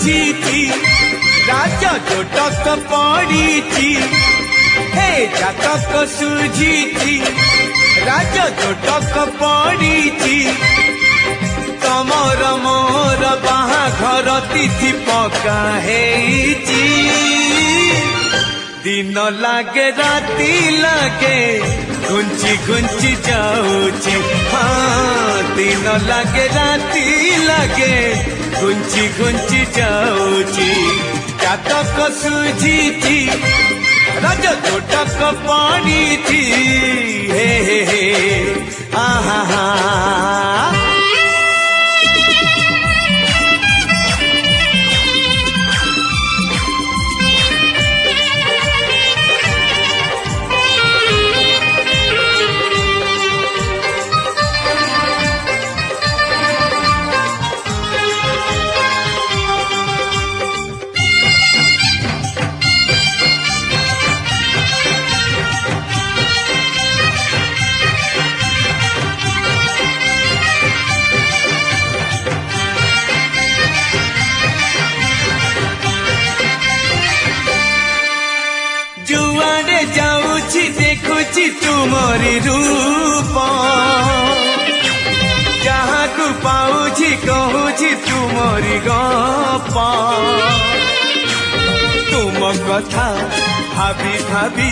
सुझी राज जोटक पड़ी हे जातक सुझी राज जोटक पड़ी तमर मोर बाहाघर तिथि पका हेची दिन लागे राती लागे घुंची घुंची जाऊची हाँ दिन लागे राती लागे घुंची घुंची जाऊची जातक सुझी राज जोटक पड़ी हे आहा देखुची तुमरी रूप जहाँ को पाऊची कहूची तुमरी गप तुम कथा भाभी भाभी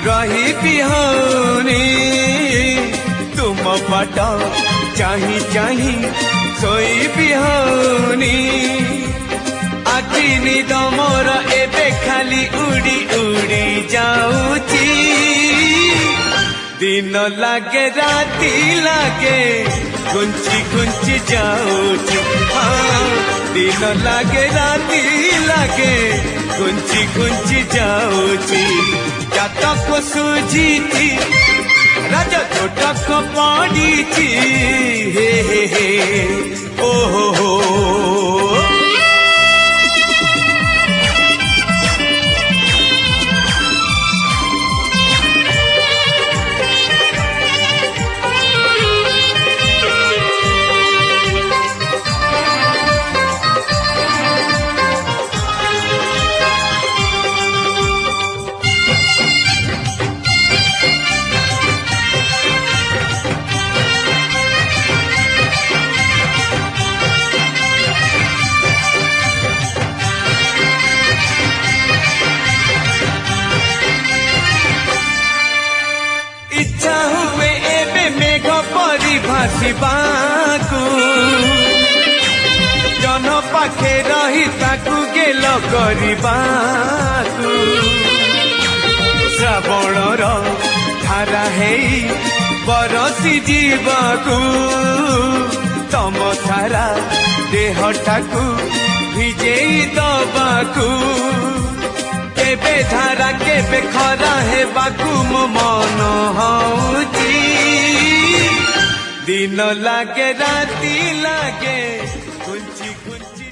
रही बिहनी तुम पट चाही चाही सोई बिहनी आखि निद मोर एबे खाली उड़ी उड़ी जाऊची दिन लागे राती लागे घुंची घुंची जाऊची हाँ दिन लागे राती लागे घुंची घुंची जाऊची जातक सुझी राज जोटक पड़ी हे ओ हो इच्छा हुए एबे मेघ परी भासिबाकू जन पाखे रही ताकू गेल करिबाकू श्रावणर धारा हेई बरसी जीवाकू तम सारा देहटाकू भिजेई दबाकू केबे धारा केबे खरा हे बाकू मो मन हौची दिन लागे राती लागे घुंची घुंची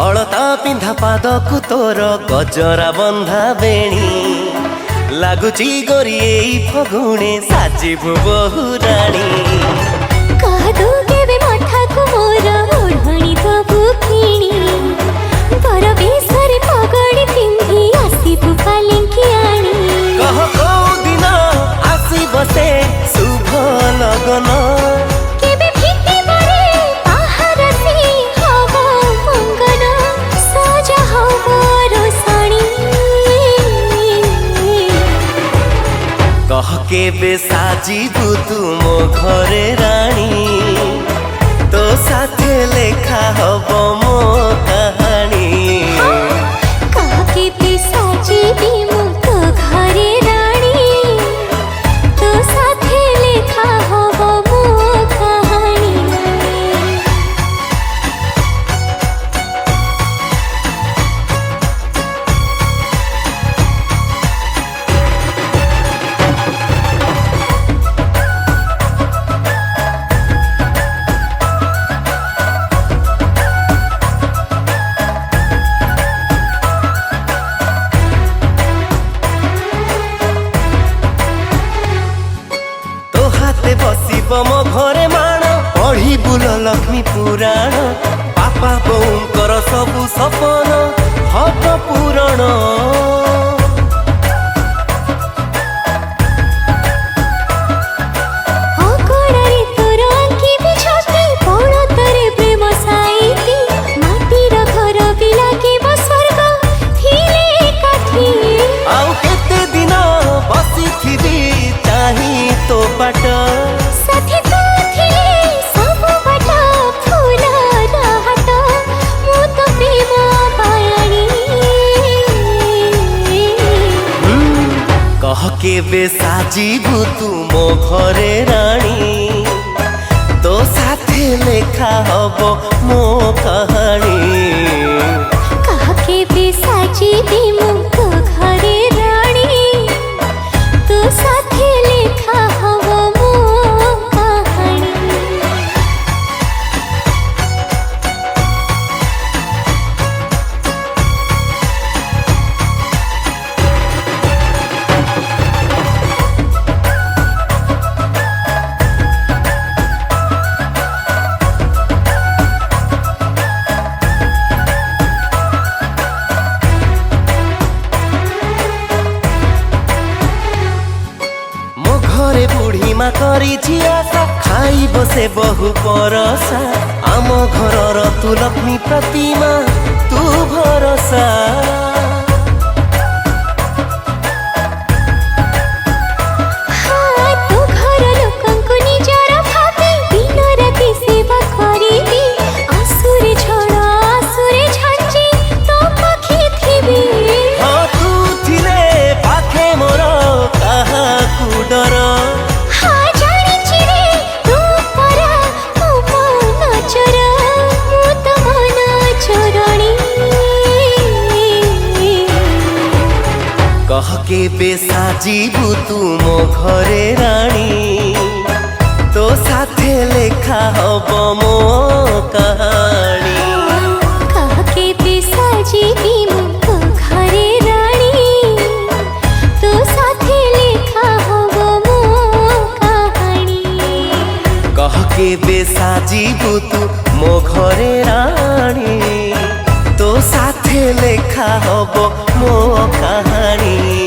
अलता पिंधा पादकु तोर गजरा बंधा बेणी लगुची गोरी फगुणे साजिबु बहुराणी कहदु केबे मठाकु मोर ओढ़णी दबु किणी पर बेसरे पगड़ी पिंधी आसीबु पालिंकी आणी कह को दिन आसी बसे शुभ लगन केबे फिटी परे आहारसी हव मंगन सजा हव रोसणी कह केबे साजिबु तुम घरे राणी तो साथे लेखा हब मो कहानी कह केबे साजिबी मु तो घरे राणी तो साथे लेखा हव मो कहानी सबु सपन हब पूरण ଅଗଣାରେ ତୋର ଆଙ୍କିବି ଛବି ପଣତରେ ପ୍ରେମ ସାଇତି ମାଟିର ଘର ବି ଲାଗିବ ସ୍ୱର୍ଗ ଥିଲେ ଏକାଠି ଆଉ କେତେ ଦିନ ବସିଥିବି ଚାହିଁ ତୋ ବାଟ ସାଥୀ ତୁ ଥିଲେ ସବୁ ବାଟ ଫୁଲର ହାଟ ମୁଁ ତ ପ୍ରେମ ପାୟାଣୀ कह केबे साजिबु तू मो घरे रानी तो साथे लेखा हब मो कहानी କାହାକେ ବି ସାଜିବି ମୁଁ ତୋ ଘରେ ରାଣୀ ତୋ ସାଥେ ଲେଖା ହବ ମୋ କାହାଣୀ मो घरे बुढ़ी मा करी झियासा खाई बसे बहु परसा आम घरर तू लक्ष्मी प्रतिमा तू भरसा ହଁ ତୋ ଘର ଲୋକଙ୍କୁ ନିଜର ଭାବି ଦିନ ରାତି ସେବା କରିବି ଆସୁରେ ଝଡ଼ ଆସୁରେ ଝଞ୍ଜି ତୋ ପାଖେ ଥିବି हाँ तू थिले पाखे मोर काहाकू डर ହଁ ଜାଣିଛି ରେ ତୁ ପରା ମୋ ମନ ଚୋର ମୁଁ ତ ମନ ଚୋରଣୀ कह के बेसाजीबु तू मो घरे रानी तो साथे लेखा हब मो कहानी କାହାକେ ବି ସାଜିବି ମୁଁ ତୋ ଘରେ ରାଣୀ ତୋ ସାଥେ ଲେଖା ହବ ମୋ କାହାଣୀ कह के बेसाजीबु तू मो घरे रानी तो साथे लेखा हब मो कहानी।